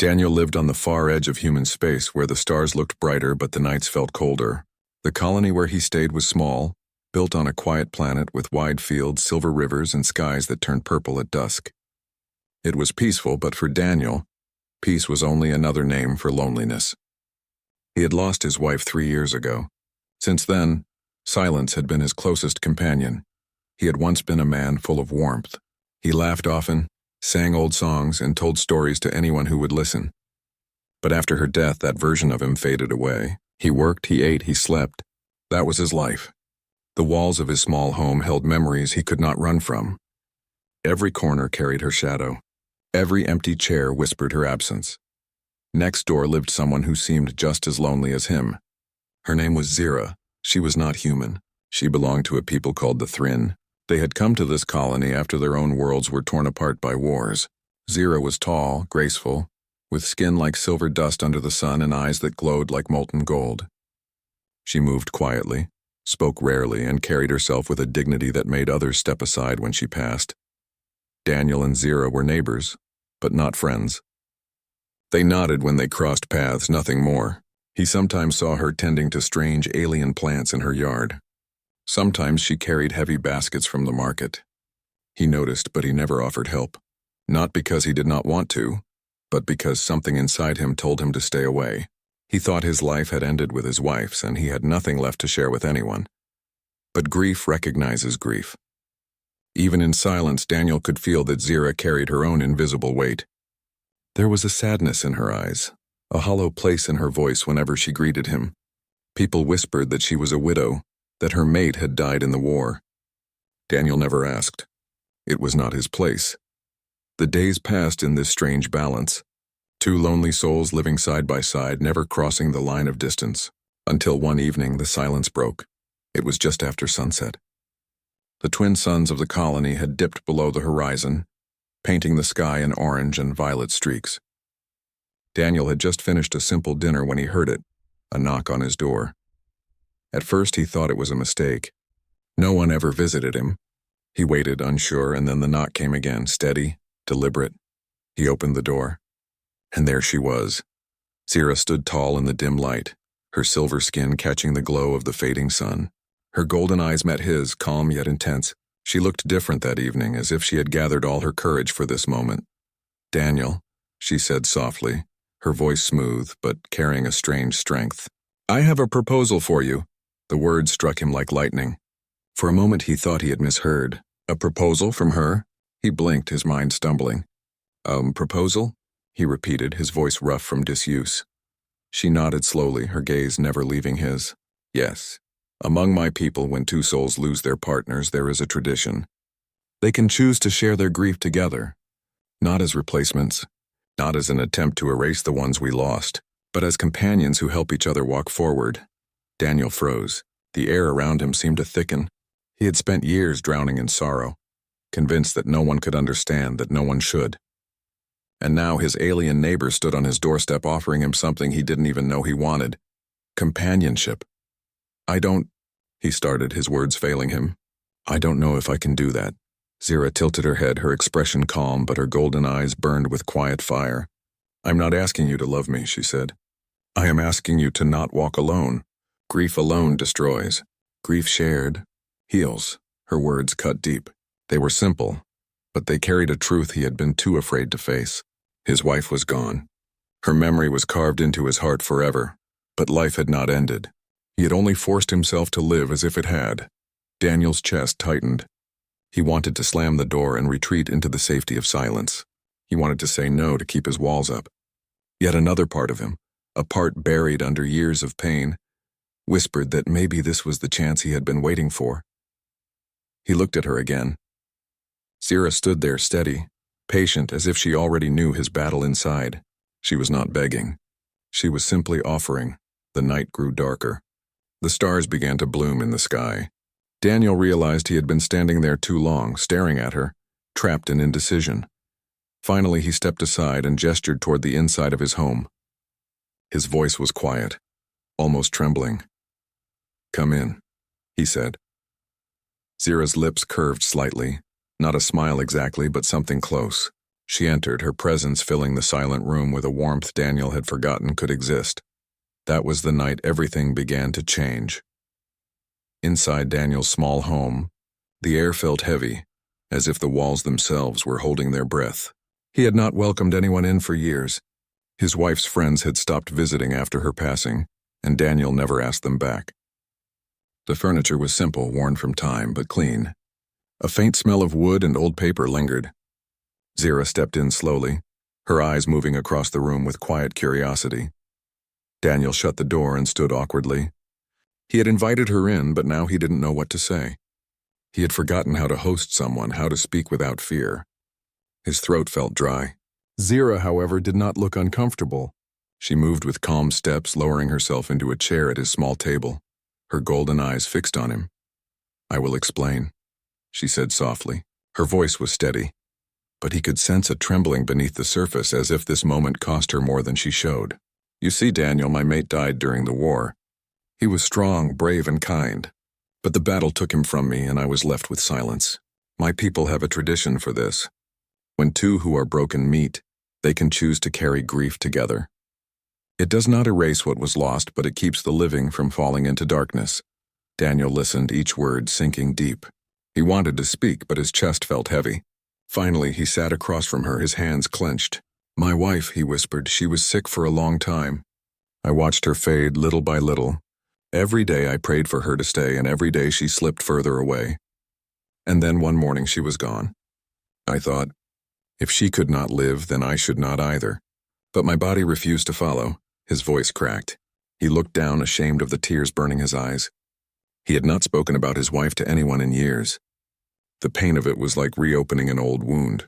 Daniel lived on the far edge of human space where the stars looked brighter but the nights felt colder. The colony where he stayed was small, built on a quiet planet with wide fields, silver rivers, and skies that turned purple at dusk. It was peaceful, but for Daniel, peace was only another name for loneliness. He had lost his wife 3 years ago. Since then, silence had been his closest companion. He had once been a man full of warmth. He laughed often, sang old songs, and told stories to anyone who would listen. But after her death, that version of him faded away. He worked, he ate, he slept. That was his life. The walls of his small home held memories he could not run from. Every corner carried her shadow. Every empty chair whispered her absence. Next door lived someone who seemed just as lonely as him. Her name was Zira. She was not human. She belonged to a people called the Thrinn. They had come to this colony after their own worlds were torn apart by wars. Zira was tall, graceful, with skin like silver dust under the sun and eyes that glowed like molten gold. She moved quietly, spoke rarely, and carried herself with a dignity that made others step aside when she passed. Daniel and Zira were neighbors, but not friends. They nodded when they crossed paths, nothing more. He sometimes saw her tending to strange alien plants in her yard. Sometimes she carried heavy baskets from the market. He noticed, but he never offered help. Not because he did not want to, but because something inside him told him to stay away. He thought his life had ended with his wife's, and he had nothing left to share with anyone. But grief recognizes grief. Even in silence, Daniel could feel that Zira carried her own invisible weight. There was a sadness in her eyes, a hollow place in her voice whenever she greeted him. People whispered that she was a widow, that her mate had died in the war. Daniel never asked. It was not his place. The days passed in this strange balance, two lonely souls living side by side, never crossing the line of distance, until one evening the silence broke. It was just after sunset. The twin suns of the colony had dipped below the horizon, painting the sky in orange and violet streaks. Daniel had just finished a simple dinner when he heard it, a knock on his door. At first he thought it was a mistake. No one ever visited him. He waited, unsure, and then the knock came again, steady, deliberate. He opened the door, and there she was. Zira stood tall in the dim light, her silver skin catching the glow of the fading sun. Her golden eyes met his, calm yet intense. She looked different that evening, as if she had gathered all her courage for this moment. "Daniel," she said softly, her voice smooth, but carrying a strange strength. "I have a proposal for you." The words struck him like lightning. For a moment he thought he had misheard. A proposal from her? He blinked, his mind stumbling. Proposal?" he repeated, his voice rough from disuse. She nodded slowly, her gaze never leaving his. "Yes. Among my people, when two souls lose their partners, there is a tradition. They can choose to share their grief together, not as replacements, not as an attempt to erase the ones we lost, but as companions who help each other walk forward." Daniel froze. The air around him seemed to thicken. He had spent years drowning in sorrow, convinced that no one could understand, that no one should. And now his alien neighbor stood on his doorstep offering him something he didn't even know he wanted. Companionship. "I don't," he started, his words failing him. "I don't know if I can do that." Zira tilted her head, her expression calm, but her golden eyes burned with quiet fire. "I'm not asking you to love me," she said. "I am asking you to not walk alone. Grief alone destroys. Grief shared heals." Her words cut deep. They were simple, but they carried a truth he had been too afraid to face. His wife was gone. Her memory was carved into his heart forever, but life had not ended. He had only forced himself to live as if it had. Daniel's chest tightened. He wanted to slam the door and retreat into the safety of silence. He wanted to say no to keep his walls up. Yet another part of him, a part buried under years of pain, whispered that maybe this was the chance he had been waiting for. He looked at her again. Zira stood there steady, patient, as if she already knew his battle inside. She was not begging. She was simply offering. The night grew darker. The stars began to bloom in the sky. Daniel realized he had been standing there too long, staring at her, trapped in indecision. Finally, he stepped aside and gestured toward the inside of his home. His voice was quiet, almost trembling. "Come in," he said. Zira's lips curved slightly, not a smile exactly, but something close. She entered, her presence filling the silent room with a warmth Daniel had forgotten could exist. That was the night everything began to change. Inside Daniel's small home, the air felt heavy, as if the walls themselves were holding their breath. He had not welcomed anyone in for years. His wife's friends had stopped visiting after her passing, and Daniel never asked them back. The furniture was simple, worn from time, but clean. A faint smell of wood and old paper lingered. Zira stepped in slowly, her eyes moving across the room with quiet curiosity. Daniel shut the door and stood awkwardly. He had invited her in, but now he didn't know what to say. He had forgotten how to host someone, how to speak without fear. His throat felt dry. Zira, however, did not look uncomfortable. She moved with calm steps, lowering herself into a chair at his small table, her golden eyes fixed on him. "I will explain," she said softly. Her voice was steady, but he could sense a trembling beneath the surface, as if this moment cost her more than she showed. "You see, Daniel, my mate died during the war. He was strong, brave, and kind. But the battle took him from me, and I was left with silence. My people have a tradition for this. When two who are broken meet, they can choose to carry grief together. It does not erase what was lost, but it keeps the living from falling into darkness." Daniel listened, each word sinking deep. He wanted to speak, but his chest felt heavy. Finally, he sat across from her, his hands clenched. "My wife," he whispered, "she was sick for a long time. I watched her fade little by little. Every day I prayed for her to stay, and every day she slipped further away. And then one morning she was gone. I thought, if she could not live, then I should not either. But my body refused to follow." His voice cracked. He looked down, ashamed of the tears burning his eyes. He had not spoken about his wife to anyone in years. The pain of it was like reopening an old wound.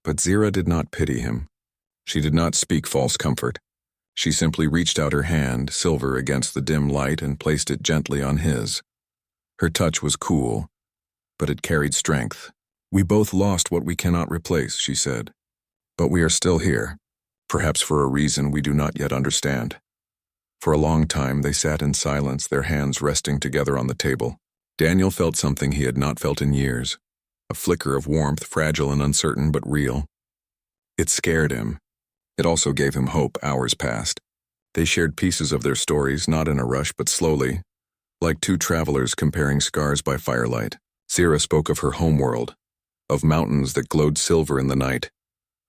But Zira did not pity him. She did not speak false comfort. She simply reached out her hand, silver against the dim light, and placed it gently on his. Her touch was cool, but it carried strength. "We both lost what we cannot replace," she said. "But we are still here, perhaps for a reason we do not yet understand." For a long time they sat in silence, their hands resting together on the table. Daniel felt something he had not felt in years, a flicker of warmth, fragile and uncertain, but real. It scared him. It also gave him hope. Hours passed. They shared pieces of their stories, not in a rush, but slowly, like two travelers comparing scars by firelight. Zira spoke of her homeworld, of mountains that glowed silver in the night,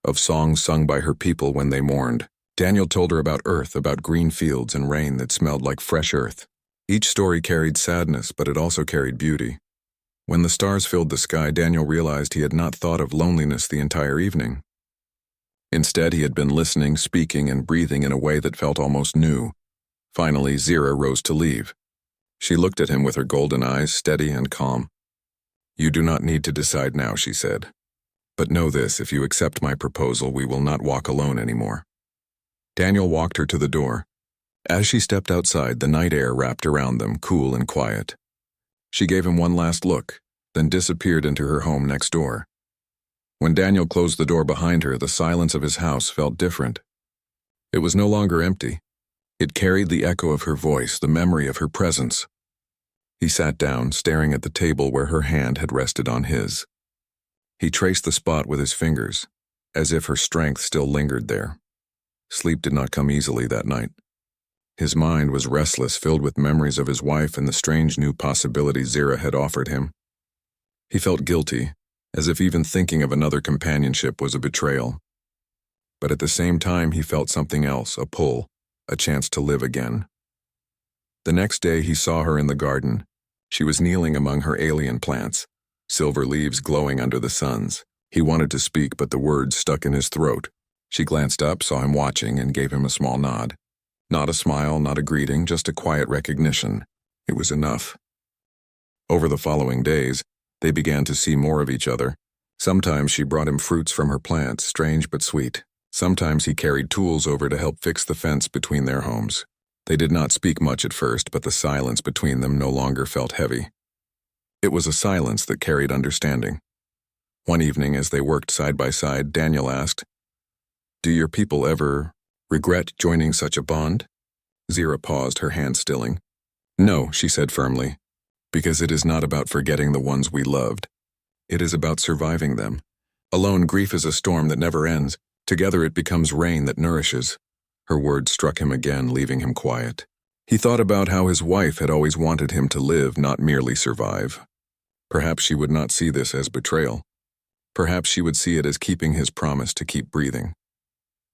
of songs sung by her people when they mourned. Daniel told her about earth, about green fields and rain that smelled like fresh earth. Each story carried sadness, but it also carried beauty. When the stars filled the sky, Daniel realized he had not thought of loneliness the entire evening. Instead, he had been listening, speaking, and breathing in a way that felt almost new. Finally, Zira rose to leave. She looked at him with her golden eyes, steady and calm. "You do not need to decide now," she said. "But know this, if you accept my proposal, we will not walk alone anymore." Daniel walked her to the door. As she stepped outside, the night air wrapped around them, cool and quiet. She gave him one last look, then disappeared into her home next door. When Daniel closed the door behind her, the silence of his house felt different. It was no longer empty. It carried the echo of her voice, the memory of her presence. He sat down, staring at the table where her hand had rested on his. He traced the spot with his fingers, as if her strength still lingered there. Sleep did not come easily that night. His mind was restless, filled with memories of his wife and the strange new possibilities Zira had offered him. He felt guilty, as if even thinking of another companionship was a betrayal. But at the same time, he felt something else, a pull, a chance to live again. The next day, he saw her in the garden. She was kneeling among her alien plants, silver leaves glowing under the suns. He wanted to speak, but the words stuck in his throat. She glanced up, saw him watching, and gave him a small nod. Not a smile, not a greeting, just a quiet recognition. It was enough. Over the following days, they began to see more of each other. Sometimes she brought him fruits from her plants, strange but sweet. Sometimes he carried tools over to help fix the fence between their homes. They did not speak much at first, but the silence between them no longer felt heavy. It was a silence that carried understanding. One evening, as they worked side by side, Daniel asked, "Do your people ever regret joining such a bond?" Zira paused, her hand stilling. "No," she said firmly, "because it is not about forgetting the ones we loved. It is about surviving them, Alone, grief is a storm that never ends. Together it becomes rain that nourishes. Her words struck him again, leaving him quiet. He thought about how his wife had always wanted him to live, not merely survive. Perhaps she would not see this as betrayal. Perhaps she would see it as keeping his promise to keep breathing.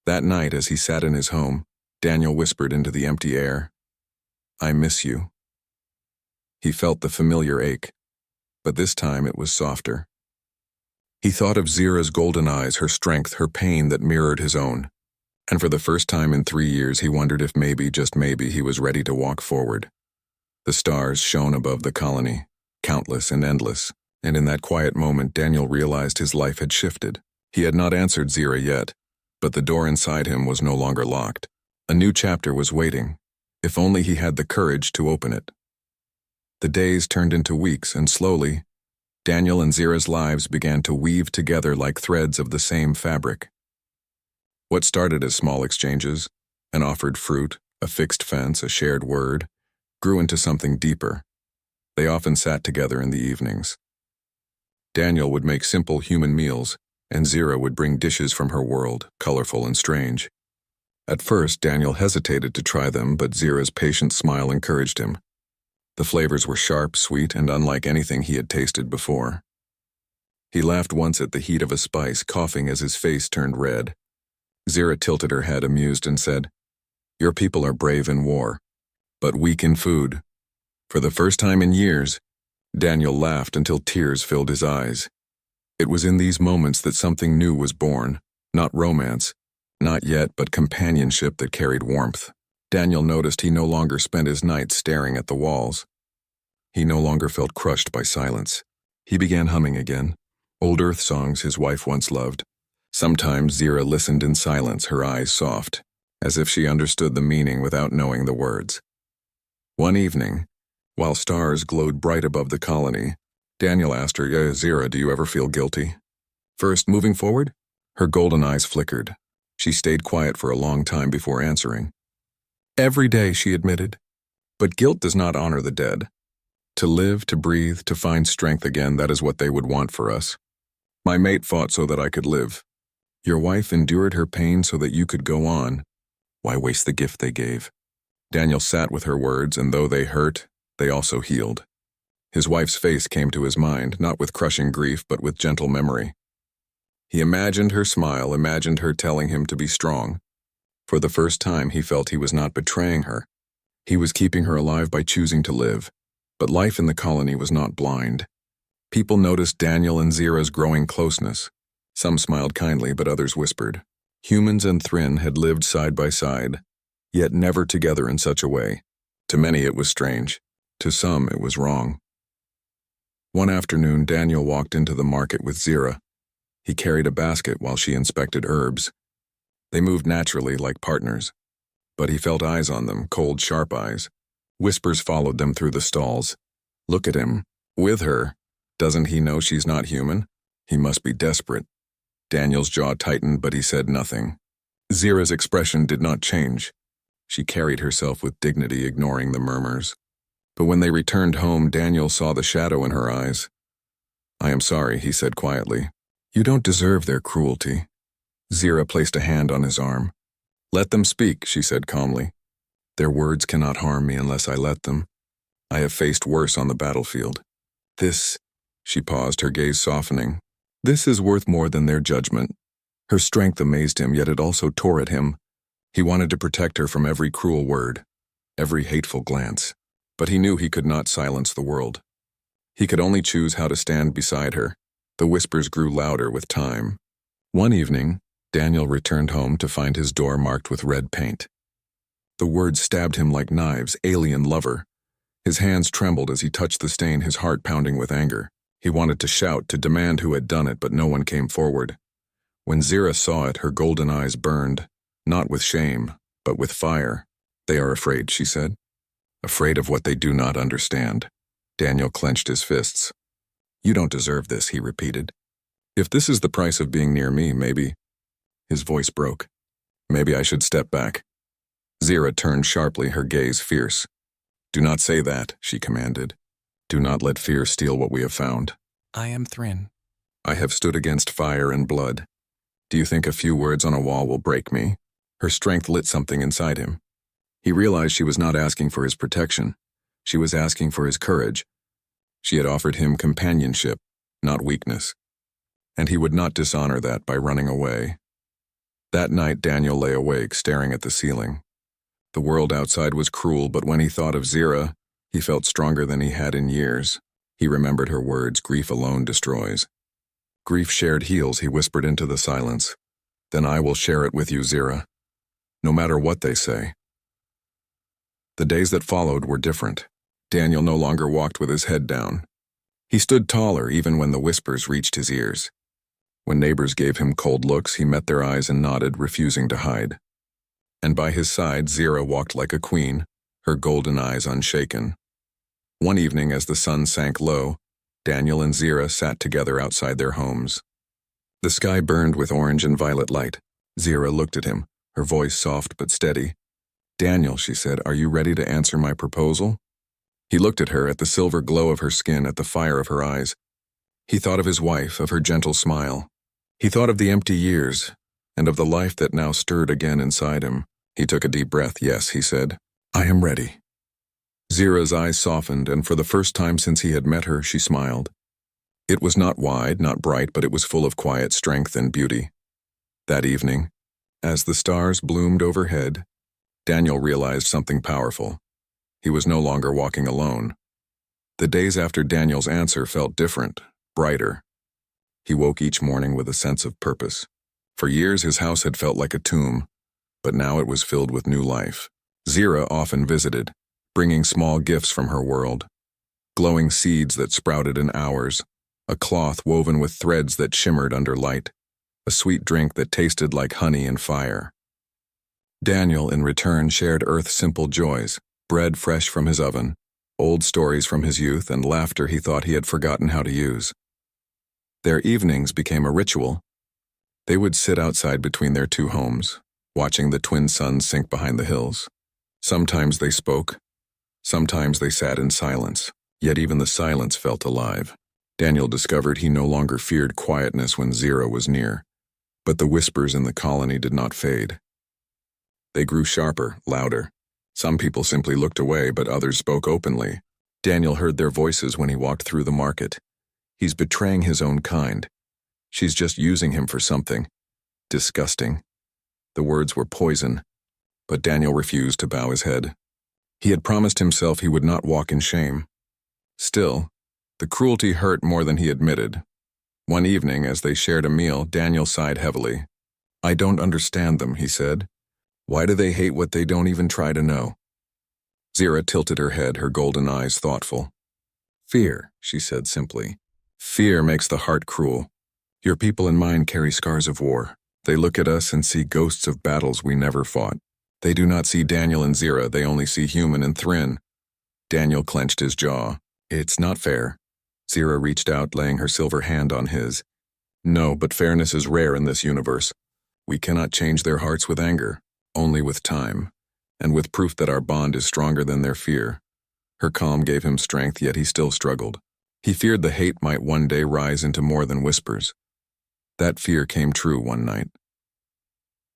That night, as he sat in his home, Daniel whispered into the empty air, "I miss you." He felt the familiar ache, but this time it was softer. He thought of Zira's golden eyes, her strength, her pain that mirrored his own. And for the first time in 3 years, he wondered if maybe, just maybe, he was ready to walk forward. The stars shone above the colony, countless and endless, and in that quiet moment, Daniel realized his life had shifted. He had not answered Zira yet, but the door inside him was no longer locked. A new chapter was waiting, if only he had the courage to open it. The days turned into weeks, and slowly, Daniel and Zira's lives began to weave together like threads of the same fabric. What started as small exchanges, an offered fruit, a fixed fence, a shared word, grew into something deeper. They often sat together in the evenings. Daniel would make simple human meals, and Zira would bring dishes from her world, colorful and strange. At first, Daniel hesitated to try them, but Zira's patient smile encouraged him. The flavors were sharp, sweet, and unlike anything he had tasted before. He laughed once at the heat of a spice, coughing as his face turned red. Zira tilted her head, amused, and said, "Your people are brave in war, but weak in food." For the first time in years, Daniel laughed until tears filled his eyes. It was in these moments that something new was born, not romance, not yet, but companionship that carried warmth. Daniel noticed he no longer spent his nights staring at the walls. He no longer felt crushed by silence. He began humming again, old earth songs his wife once loved. Sometimes Zira listened in silence, her eyes soft, as if she understood the meaning without knowing the words. One evening, while stars glowed bright above the colony, Daniel asked her, "Zira, do you ever feel guilty?" First, moving forward, her golden eyes flickered. She stayed quiet for a long time before answering. "Every day," she admitted. "But guilt does not honor the dead. To live, to breathe, to find strength again, that is what they would want for us. My mate fought so that I could live. Your wife endured her pain so that you could go on. Why waste the gift they gave?" Daniel sat with her words, and though they hurt, they also healed. His wife's face came to his mind, not with crushing grief, but with gentle memory. He imagined her smile, imagined her telling him to be strong. For the first time, he felt he was not betraying her. He was keeping her alive by choosing to live. But life in the colony was not blind. People noticed Daniel and Zira's growing closeness. Some smiled kindly, but others whispered. Humans and Thrin had lived side by side, yet never together in such a way. To many it was strange. To some it was wrong. One afternoon, Daniel walked into the market with Zira. He carried a basket while she inspected herbs. They moved naturally like partners. But he felt eyes on them, cold, sharp eyes. Whispers followed them through the stalls. Look at him. With her. Doesn't he know she's not human? He must be desperate. Daniel's jaw tightened, but he said nothing. Zira's expression did not change. She carried herself with dignity, ignoring the murmurs. But when they returned home, Daniel saw the shadow in her eyes. "I am sorry," he said quietly. "You don't deserve their cruelty." Zira placed a hand on his arm. "Let them speak," she said calmly. "Their words cannot harm me unless I let them. I have faced worse on the battlefield. This," she paused, her gaze softening, "this is worth more than their judgment." Her strength amazed him, yet it also tore at him. He wanted to protect her from every cruel word, every hateful glance. But he knew he could not silence the world. He could only choose how to stand beside her. The whispers grew louder with time. One evening, Daniel returned home to find his door marked with red paint. The words stabbed him like knives, "alien lover." His hands trembled as he touched the stain, his heart pounding with anger. He wanted to shout, to demand who had done it, but no one came forward. When Zira saw it, her golden eyes burned, not with shame, but with fire. "They are afraid," she said. "Afraid of what they do not understand." Daniel clenched his fists. "You don't deserve this," he repeated. "If this is the price of being near me, maybe—" His voice broke. "Maybe I should step back." Zira turned sharply, her gaze fierce. "Do not say that," she commanded. "Do not let fear steal what we have found." "I am Thrin." I have stood against fire and blood. Do you think a few words on a wall will break me? Her strength lit something inside him. He realized she was not asking for his protection. She was asking for his courage. She had offered him companionship, not weakness. And he would not dishonor that by running away. That night, Daniel lay awake, staring at the ceiling. The world outside was cruel, but when he thought of Zira, he felt stronger than he had in years. He remembered her words, "Grief alone destroys." "Grief shared heals," he whispered into the silence. "Then I will share it with you, Zira. No matter what they say." The days that followed were different. Daniel no longer walked with his head down. He stood taller even when the whispers reached his ears. When neighbors gave him cold looks, he met their eyes and nodded, refusing to hide. And by his side, Zira walked like a queen, her golden eyes unshaken. One evening, as the sun sank low, Daniel and Zira sat together outside their homes. The sky burned with orange and violet light. Zira looked at him, her voice soft but steady. "Daniel," she said, "are you ready to answer my proposal?" He looked at her, at the silver glow of her skin, at the fire of her eyes. He thought of his wife, of her gentle smile. He thought of the empty years, and of the life that now stirred again inside him. He took a deep breath. "Yes," he said, "I am ready." Zira's eyes softened, and for the first time since he had met her, she smiled. It was not wide, not bright, but it was full of quiet strength and beauty. That evening, as the stars bloomed overhead, Daniel realized something powerful. He was no longer walking alone. The days after Daniel's answer felt different, brighter. He woke each morning with a sense of purpose. For years his house had felt like a tomb, but now it was filled with new life. Zira often visited, bringing small gifts from her world. Glowing seeds that sprouted in hours, a cloth woven with threads that shimmered under light, a sweet drink that tasted like honey and fire. Daniel, in return, shared Earth's simple joys, bread fresh from his oven, old stories from his youth, and laughter he thought he had forgotten how to use. Their evenings became a ritual. They would sit outside between their two homes, watching the twin suns sink behind the hills. Sometimes they spoke, sometimes they sat in silence, yet even the silence felt alive. Daniel discovered he no longer feared quietness when Zira was near, but the whispers in the colony did not fade. They grew sharper, louder. Some people simply looked away, but others spoke openly. Daniel heard their voices when he walked through the market. "He's betraying his own kind. She's just using him for something. Disgusting." The words were poison, but Daniel refused to bow his head. He had promised himself he would not walk in shame. Still, the cruelty hurt more than he admitted. One evening, as they shared a meal, Daniel sighed heavily. "I don't understand them," he said. "Why do they hate what they don't even try to know?" Zira tilted her head, her golden eyes thoughtful. "Fear," she said simply. "Fear makes the heart cruel. Your people and mine carry scars of war. They look at us and see ghosts of battles we never fought. They do not see Daniel and Zira, they only see human and Thrin." Daniel clenched his jaw. "It's not fair." Zira reached out, laying her silver hand on his. "No, but fairness is rare in this universe. We cannot change their hearts with anger, only with time, and with proof that our bond is stronger than their fear." Her calm gave him strength, yet he still struggled. He feared the hate might one day rise into more than whispers. That fear came true one night.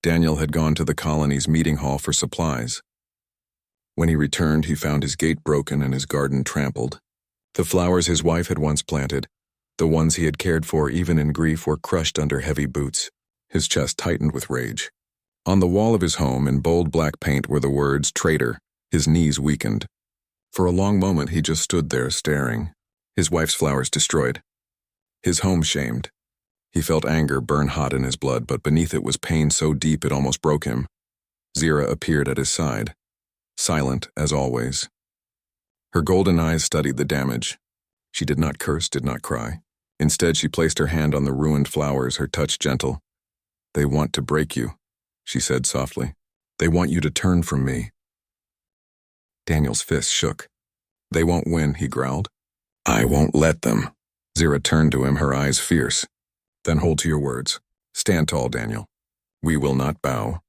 Daniel had gone to the colony's meeting hall for supplies. When he returned, he found his gate broken and his garden trampled. The flowers his wife had once planted, the ones he had cared for even in grief, were crushed under heavy boots. His chest tightened with rage. On the wall of his home, in bold black paint, were the words, "Traitor." His knees weakened. For a long moment he just stood there, staring. His wife's flowers destroyed. His home shamed. He felt anger burn hot in his blood, but beneath it was pain so deep it almost broke him. Zira appeared at his side, silent as always. Her golden eyes studied the damage. She did not curse, did not cry. Instead, she placed her hand on the ruined flowers, her touch gentle. "They want to break you," she said softly. "They want you to turn from me." Daniel's fist shook. "They won't win," he growled. "I won't let them." Zira turned to him, her eyes fierce. "Then hold to your words. Stand tall, Daniel. We will not bow."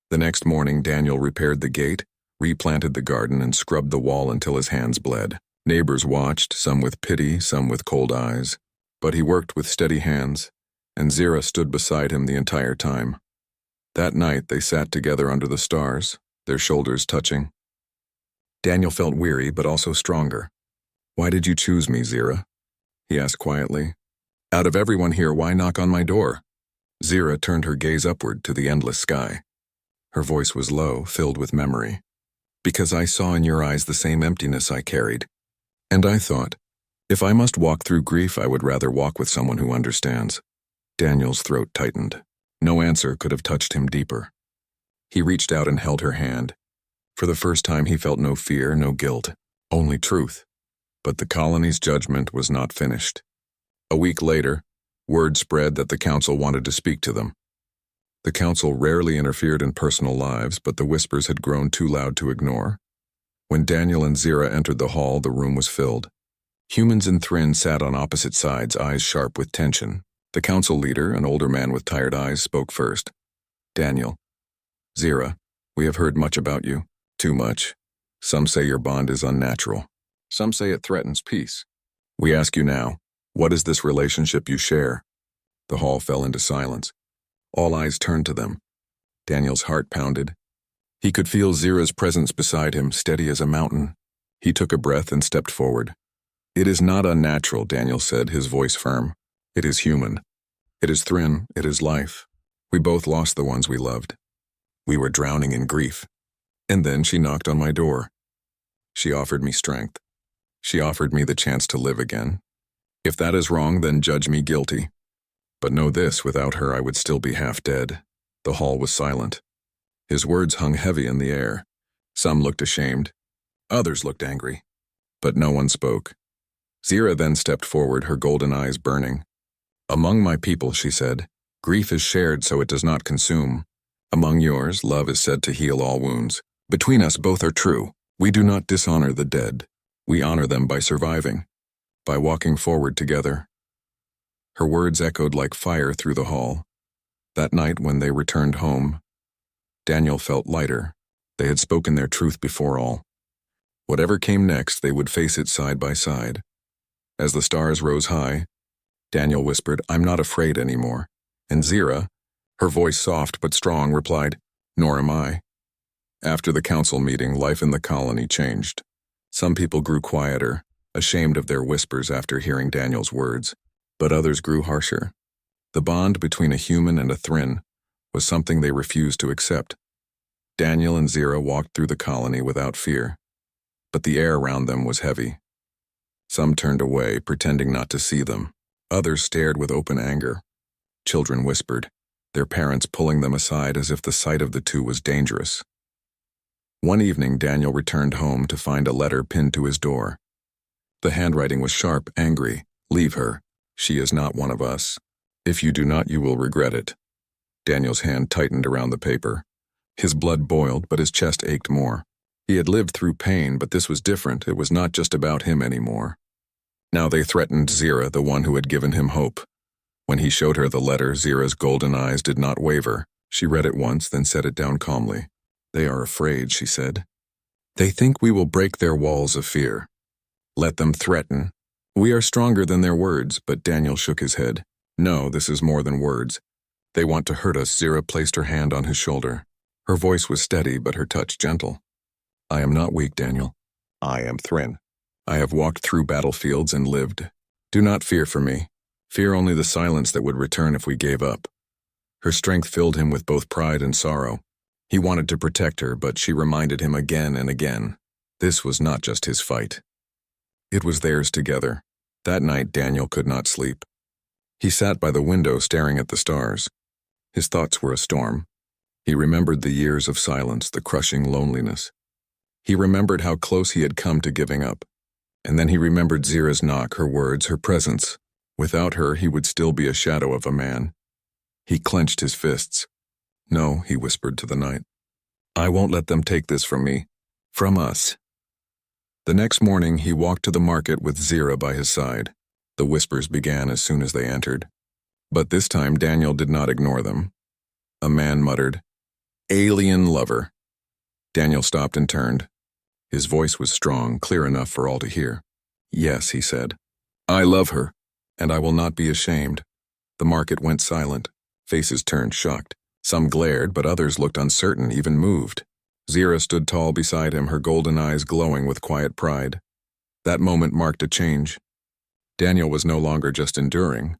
The next morning, Daniel repaired the gate, replanted the garden, and scrubbed the wall until his hands bled. Neighbors watched, some with pity, some with cold eyes. But he worked with steady hands, and Zira stood beside him the entire time. That night they sat together under the stars, their shoulders touching. Daniel felt weary but also stronger. "Why did you choose me, Zira?" he asked quietly. "Out of everyone here, why knock on my door?" Zira turned her gaze upward to the endless sky. Her voice was low, filled with memory. "Because I saw in your eyes the same emptiness I carried. And I thought, if I must walk through grief, I would rather walk with someone who understands." Daniel's throat tightened. No answer could have touched him deeper. He reached out and held her hand. For the first time he felt no fear, no guilt, only truth. But the colony's judgment was not finished. A week later, word spread that the council wanted to speak to them. The council rarely interfered in personal lives, but the whispers had grown too loud to ignore. When Daniel and Zira entered the hall, the room was filled. Humans and Thryn sat on opposite sides, eyes sharp with tension. The council leader, an older man with tired eyes, spoke first. "Daniel, Zira, we have heard much about you. Too much. Some say your bond is unnatural. Some say it threatens peace. We ask you now, what is this relationship you share?" The hall fell into silence. All eyes turned to them. Daniel's heart pounded. He could feel Zira's presence beside him, steady as a mountain. He took a breath and stepped forward. "It is not unnatural," Daniel said, his voice firm. "It is human. It is Thryn, it is life. We both lost the ones we loved. We were drowning in grief. And then she knocked on my door. She offered me strength. She offered me the chance to live again. If that is wrong, then judge me guilty. But know this, without her I would still be half dead." The hall was silent. His words hung heavy in the air. Some looked ashamed. Others looked angry. But no one spoke. Zira then stepped forward, her golden eyes burning. "Among my people," she said, "grief is shared so it does not consume. Among yours, love is said to heal all wounds. Between us, both are true. We do not dishonor the dead. We honor them by surviving, by walking forward together." Her words echoed like fire through the hall. That night, when they returned home, Daniel felt lighter. They had spoken their truth before all. Whatever came next, they would face it side by side. As the stars rose high, Daniel whispered, "I'm not afraid anymore." And Zira, her voice soft but strong, replied, "Nor am I." After the council meeting, life in the colony changed. Some people grew quieter, ashamed of their whispers after hearing Daniel's words, but others grew harsher. The bond between a human and a Thryn was something they refused to accept. Daniel and Zira walked through the colony without fear, but the air around them was heavy. Some turned away, pretending not to see them. Others stared with open anger. Children whispered, their parents pulling them aside as if the sight of the two was dangerous. One evening, Daniel returned home to find a letter pinned to his door. The handwriting was sharp, angry. "Leave her. She is not one of us. If you do not, you will regret it." Daniel's hand tightened around the paper. His blood boiled, but his chest ached more. He had lived through pain, but this was different. It was not just about him anymore. Now they threatened Zira, the one who had given him hope. When he showed her the letter, Zira's golden eyes did not waver. She read it once, then set it down calmly. "They are afraid," she said. "They think we will break their walls of fear. Let them threaten. We are stronger than their words." But Daniel shook his head. "No, this is more than words. They want to hurt us." Zira placed her hand on his shoulder. Her voice was steady, but her touch gentle. "I am not weak, Daniel. I am Thryn. I have walked through battlefields and lived. Do not fear for me. Fear only the silence that would return if we gave up." Her strength filled him with both pride and sorrow. He wanted to protect her, but she reminded him again and again. This was not just his fight. It was theirs together. That night, Daniel could not sleep. He sat by the window staring at the stars. His thoughts were a storm. He remembered the years of silence, the crushing loneliness. He remembered how close he had come to giving up. And then he remembered Zira's knock, her words, her presence. Without her, he would still be a shadow of a man. He clenched his fists. "No," he whispered to the night. "I won't let them take this from me. From us." The next morning, he walked to the market with Zira by his side. The whispers began as soon as they entered. But this time, Daniel did not ignore them. A man muttered, "Alien lover." Daniel stopped and turned. His voice was strong, clear enough for all to hear. "Yes," he said. "I love her. And I will not be ashamed. The market went silent. Faces turned shocked. Some glared, but others looked uncertain, even moved. Zira stood tall beside him, her golden eyes glowing with quiet pride. That moment marked a change. Daniel was no longer just enduring.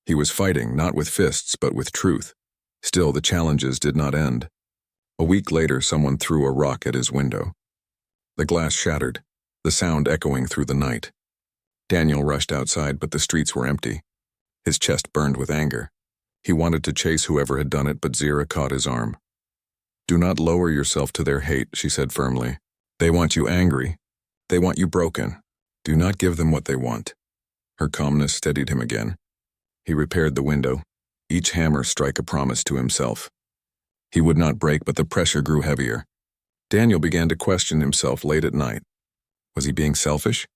He was fighting, not with fists, but with truth. Still, the challenges did not end. A week later, someone threw a rock at his window. The glass shattered, the sound echoing through the night. Daniel rushed outside, but the streets were empty. His chest burned with anger. He wanted to chase whoever had done it, but Zira caught his arm. "Do not lower yourself to their hate," she said firmly. "They want you angry. They want you broken. Do not give them what they want." Her calmness steadied him again. He repaired the window, each hammer strike a promise to himself. He would not break, but the pressure grew heavier. Daniel began to question himself late at night. Was he being selfish?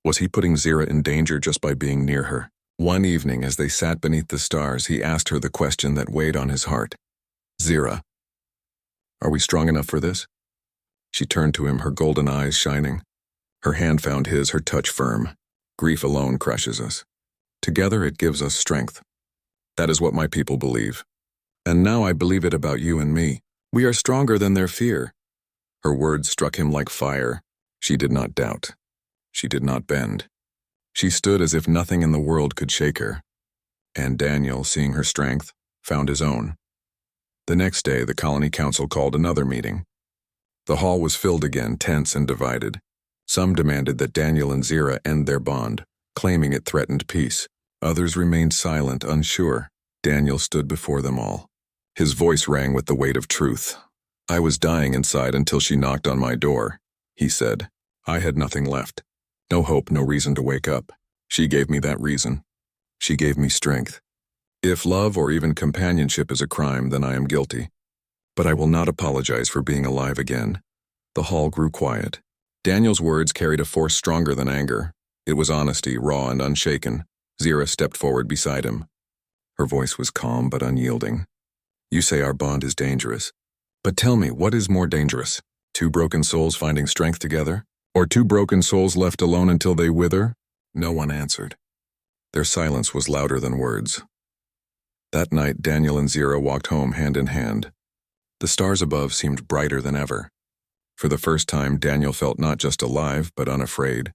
Was he putting Zira in danger just by being near her? One evening, as they sat beneath the stars, he asked her the question that weighed on his heart. "Zira, are we strong enough for this?" She turned to him, her golden eyes shining. Her hand found his, her touch firm. Grief alone crushes us. Together it gives us strength. That is what my people believe. And now I believe it about you and me. We are stronger than their fear. Her words struck him like fire. She did not doubt. She did not bend. She stood as if nothing in the world could shake her. And Daniel, seeing her strength, found his own. The next day, the colony council called another meeting. The hall was filled again, tense and divided. Some demanded that Daniel and Zira end their bond, claiming it threatened peace. Others remained silent, unsure. Daniel stood before them all. His voice rang with the weight of truth. "I was dying inside until she knocked on my door," he said. "I had nothing left. No hope, no reason to wake up. She gave me that reason. She gave me strength. If love or even companionship is a crime, then I am guilty. But I will not apologize for being alive again." The hall grew quiet. Daniel's words carried a force stronger than anger. It was honesty, raw and unshaken. Zira stepped forward beside him. Her voice was calm but unyielding. "You say our bond is dangerous. But tell me, what is more dangerous? Two broken souls finding strength together? Or two broken souls left alone until they wither?" No one answered. Their silence was louder than words. That night, Daniel and Zira walked home hand in hand. The stars above seemed brighter than ever. For the first time, Daniel felt not just alive, but unafraid.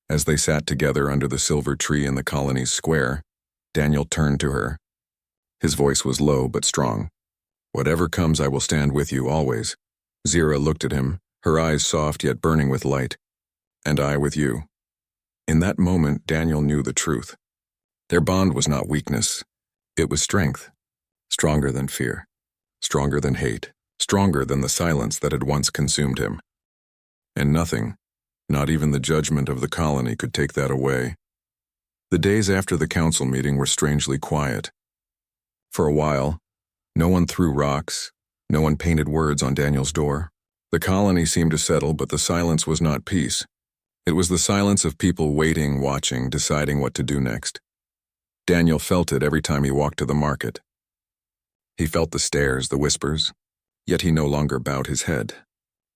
As they sat together under the silver tree in the colony's square, Daniel turned to her. His voice was low but strong. "Whatever comes, I will stand with you always." Zira looked at him, her eyes soft yet burning with light. "And I with you." In that moment, Daniel knew the truth. Their bond was not weakness. It was strength. Stronger than fear. Stronger than hate. Stronger than the silence that had once consumed him. And nothing, not even the judgment of the colony, could take that away. The days after the council meeting were strangely quiet. For a while, no one threw rocks, no one painted words on Daniel's door. The colony seemed to settle, but the silence was not peace. It was the silence of people waiting, watching, deciding what to do next. Daniel felt it every time he walked to the market. He felt the stares, the whispers, yet he no longer bowed his head.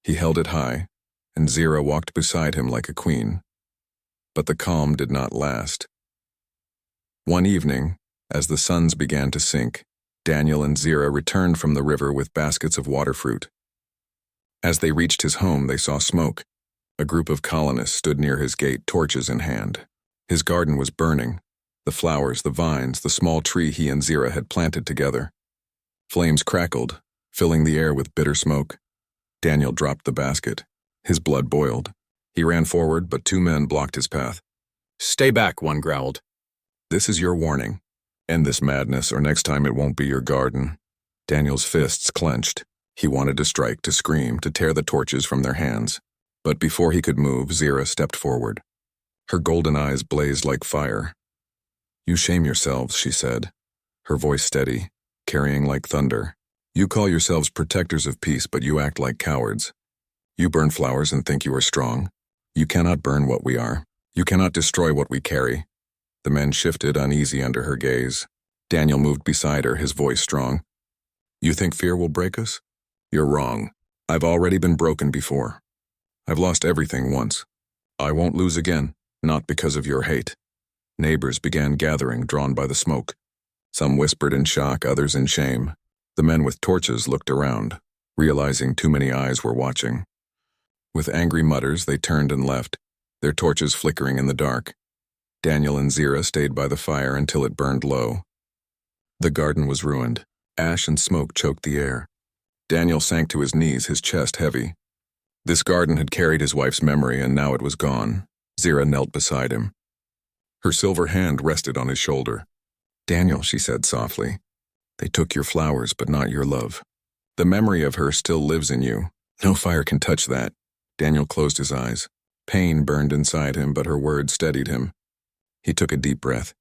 He held it high, and Zira walked beside him like a queen. But the calm did not last. One evening, as the suns began to sink, Daniel and Zira returned from the river with baskets of water fruit. As they reached his home, they saw smoke. A group of colonists stood near his gate, torches in hand. His garden was burning. The flowers, the vines, the small tree he and Zira had planted together. Flames crackled, filling the air with bitter smoke. Daniel dropped the basket. His blood boiled. He ran forward, but two men blocked his path. "Stay back," one growled. "This is your warning. End this madness, or next time it won't be your garden." Daniel's fists clenched. He wanted to strike, to scream, to tear the torches from their hands. But before he could move, Zira stepped forward. Her golden eyes blazed like fire. "You shame yourselves," she said, her voice steady, carrying like thunder. "You call yourselves protectors of peace, but you act like cowards. You burn flowers and think you are strong. You cannot burn what we are. You cannot destroy what we carry." The men shifted, uneasy under her gaze. Daniel moved beside her, his voice strong. "You think fear will break us? You're wrong. I've already been broken before. I've lost everything once. I won't lose again, not because of your hate." Neighbors began gathering, drawn by the smoke. Some whispered in shock, others in shame. The men with torches looked around, realizing too many eyes were watching. With angry mutters, they turned and left, their torches flickering in the dark. Daniel and Zira stayed by the fire until it burned low. The garden was ruined. Ash and smoke choked the air. Daniel sank to his knees, his chest heavy. This garden had carried his wife's memory, and now it was gone. Zira knelt beside him. Her silver hand rested on his shoulder. "Daniel," she said softly, "they took your flowers, but not your love. The memory of her still lives in you. No fire can touch that." Daniel closed his eyes. Pain burned inside him, but her words steadied him. He took a deep breath.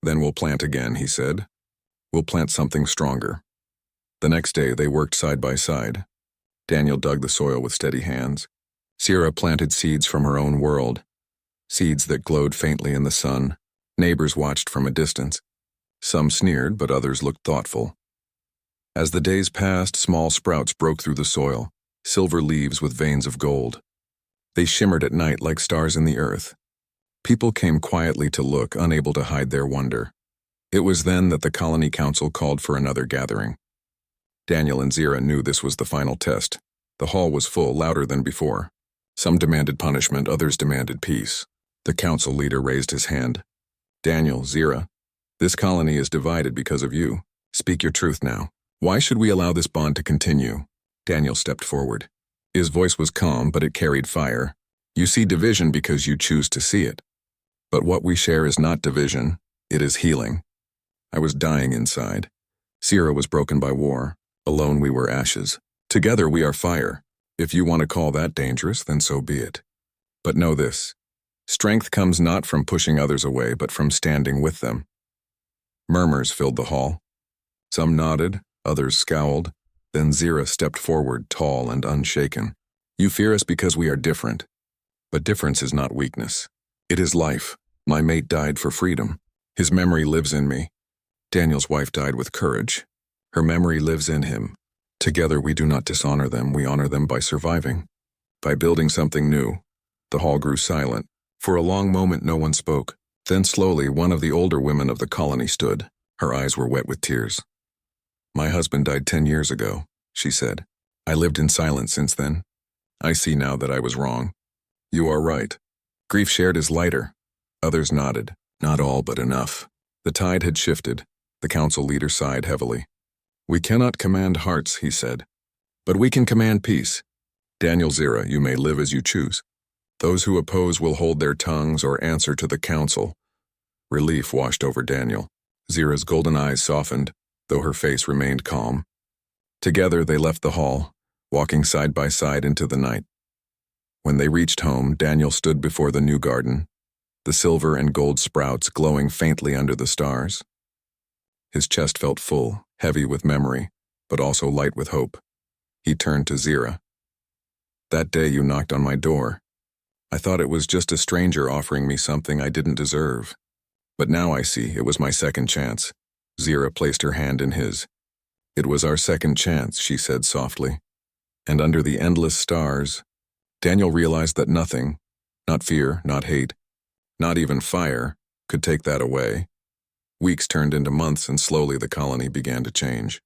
"Then we'll plant again," he said. "We'll plant something stronger." The next day, they worked side by side. Daniel dug the soil with steady hands. Zira planted seeds from her own world, seeds that glowed faintly in the sun. Neighbors watched from a distance. Some sneered, but others looked thoughtful. As the days passed, small sprouts broke through the soil, silver leaves with veins of gold. They shimmered at night like stars in the earth. People came quietly to look, unable to hide their wonder. It was then that the colony council called for another gathering. Daniel and Zira knew this was the final test. The hall was full, louder than before. Some demanded punishment, others demanded peace. The council leader raised his hand. "Daniel, Zira, this colony is divided because of you. Speak your truth now. Why should we allow this bond to continue?" Daniel stepped forward. His voice was calm, but it carried fire. "You see division because you choose to see it. But what we share is not division, it is healing. I was dying inside. Zira was broken by war. Alone we were ashes. Together we are fire. If you want to call that dangerous, then so be it. But know this. Strength comes not from pushing others away, but from standing with them." Murmurs filled the hall. Some nodded, others scowled. Then Zira stepped forward, tall and unshaken. "You fear us because we are different. But difference is not weakness. It is life. My mate died for freedom. His memory lives in me. Daniel's wife died with courage. Her memory lives in him. Together we do not dishonor them, we honor them by surviving. By building something new." The hall grew silent. For a long moment no one spoke. Then slowly one of the older women of the colony stood. Her eyes were wet with tears. "My husband died 10 years ago," she said. "I lived in silence since then. I see now that I was wrong. You are right. Grief shared is lighter." Others nodded. Not all, but enough. The tide had shifted. The council leader sighed heavily. "We cannot command hearts," he said, "but we can command peace. Daniel, Zira, you may live as you choose. Those who oppose will hold their tongues or answer to the council." Relief washed over Daniel. Zira's golden eyes softened, though her face remained calm. Together they left the hall, walking side by side into the night. When they reached home, Daniel stood before the new garden, the silver and gold sprouts glowing faintly under the stars. His chest felt full, heavy with memory, but also light with hope. He turned to Zira. "That day you knocked on my door. I thought it was just a stranger offering me something I didn't deserve. But now I see it was my second chance." Zira placed her hand in his. "It was our second chance," she said softly. And under the endless stars, Daniel realized that nothing, not fear, not hate, not even fire, could take that away. Weeks turned into months, and slowly the colony began to change.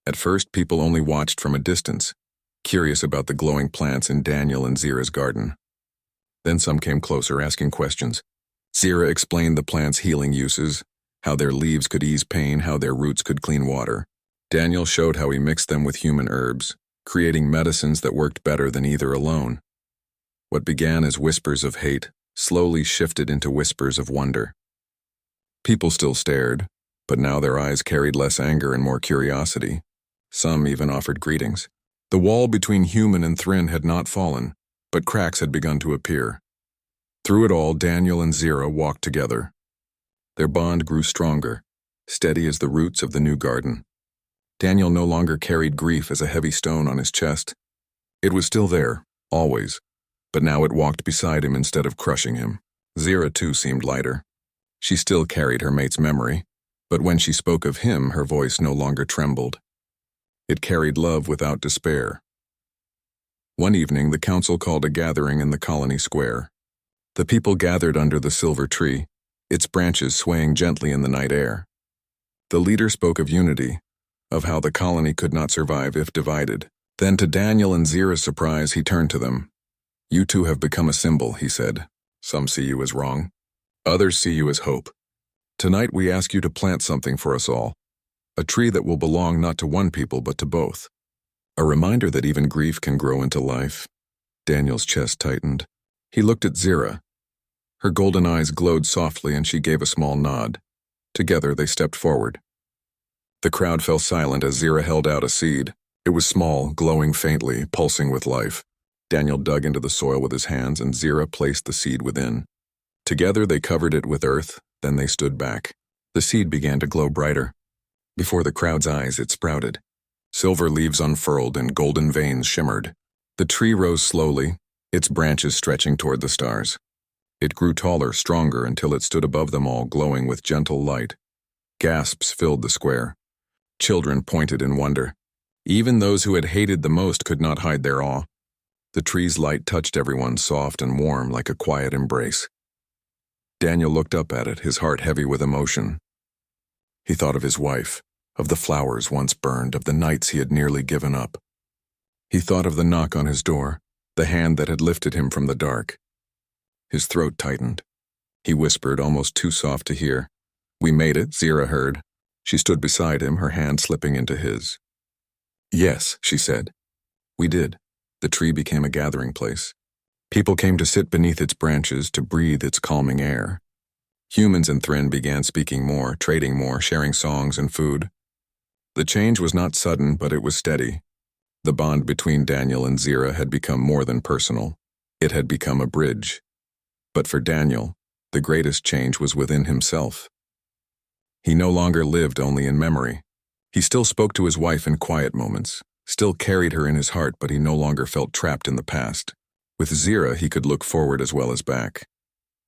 At first, people only watched from a distance, curious about the glowing plants in Daniel and Zira's garden. Then some came closer, asking questions. Zira explained the plants' healing uses, how their leaves could ease pain, how their roots could clean water. Daniel showed how he mixed them with human herbs, creating medicines that worked better than either alone. What began as whispers of hate slowly shifted into whispers of wonder. People still stared, but now their eyes carried less anger and more curiosity. Some even offered greetings. The wall between human and Thrin had not fallen, but cracks had begun to appear. Through it all, Daniel and Zira walked together. Their bond grew stronger, steady as the roots of the new garden. Daniel no longer carried grief as a heavy stone on his chest. It was still there, always, but now it walked beside him instead of crushing him. Zira too seemed lighter. She still carried her mate's memory, but when she spoke of him, her voice no longer trembled. It carried love without despair. One evening, the council called a gathering in the colony square. The people gathered under the silver tree, its branches swaying gently in the night air. The leader spoke of unity, of how the colony could not survive if divided. Then to Daniel and Zira's surprise, he turned to them. "You two have become a symbol," he said. "Some see you as wrong. Others see you as hope. Tonight we ask you to plant something for us all. A tree that will belong not to one people but to both. A reminder that even grief can grow into life." Daniel's chest tightened. He looked at Zira. Her golden eyes glowed softly and she gave a small nod. Together they stepped forward. The crowd fell silent as Zira held out a seed. It was small, glowing faintly, pulsing with life. Daniel dug into the soil with his hands and Zira placed the seed within. Together they covered it with earth, then they stood back. The seed began to glow brighter. Before the crowd's eyes it sprouted. Silver leaves unfurled and golden veins shimmered. The tree rose slowly, its branches stretching toward the stars. It grew taller, stronger, until it stood above them all, glowing with gentle light. Gasps filled the square. Children pointed in wonder. Even those who had hated the most could not hide their awe. The tree's light touched everyone, soft and warm, like a quiet embrace. Daniel looked up at it, his heart heavy with emotion. He thought of his wife, of the flowers once burned, of the nights he had nearly given up. He thought of the knock on his door, the hand that had lifted him from the dark. His throat tightened. He whispered, almost too soft to hear. "We made it," Zira heard. She stood beside him, her hand slipping into his. "Yes," she said. "We did." The tree became a gathering place. People came to sit beneath its branches, to breathe its calming air. Humans and Thryn began speaking more, trading more, sharing songs and food. The change was not sudden, but it was steady. The bond between Daniel and Zira had become more than personal. It had become a bridge. But for Daniel, the greatest change was within himself. He no longer lived only in memory. He still spoke to his wife in quiet moments, still carried her in his heart, but he no longer felt trapped in the past. With Zira, he could look forward as well as back.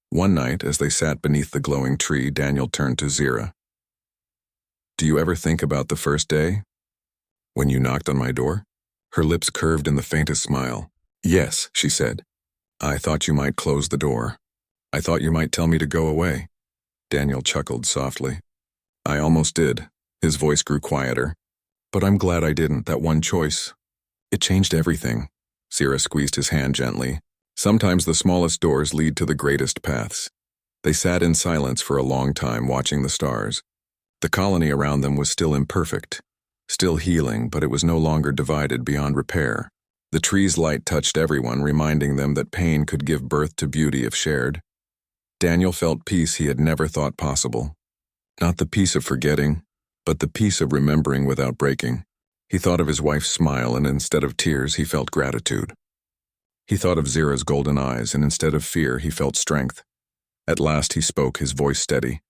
One night, as they sat beneath the glowing tree, Daniel turned to Zira. "Do you ever think about the first day? When you knocked on my door?" Her lips curved in the faintest smile. "Yes," she said. "I thought you might close the door. I thought you might tell me to go away." Daniel chuckled softly. "I almost did." His voice grew quieter. "But I'm glad I didn't. That one choice. It changed everything." Zira squeezed his hand gently. Sometimes the smallest doors lead to the greatest paths. They sat in silence for a long time, watching the stars. The colony around them was still imperfect, still healing, but it was no longer divided beyond repair. The tree's light touched everyone, reminding them that pain could give birth to beauty if shared. Daniel felt peace he had never thought possible. Not the peace of forgetting, but the peace of remembering without breaking. He thought of his wife's smile, and instead of tears, he felt gratitude. He thought of Zira's golden eyes, and instead of fear, he felt strength. At last he spoke, his voice steady.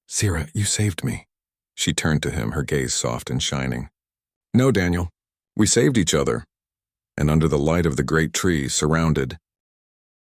"Zira, you saved me." She turned to him, her gaze soft and shining. "No, Daniel. We saved each other." And under the light of the great tree, surrounded,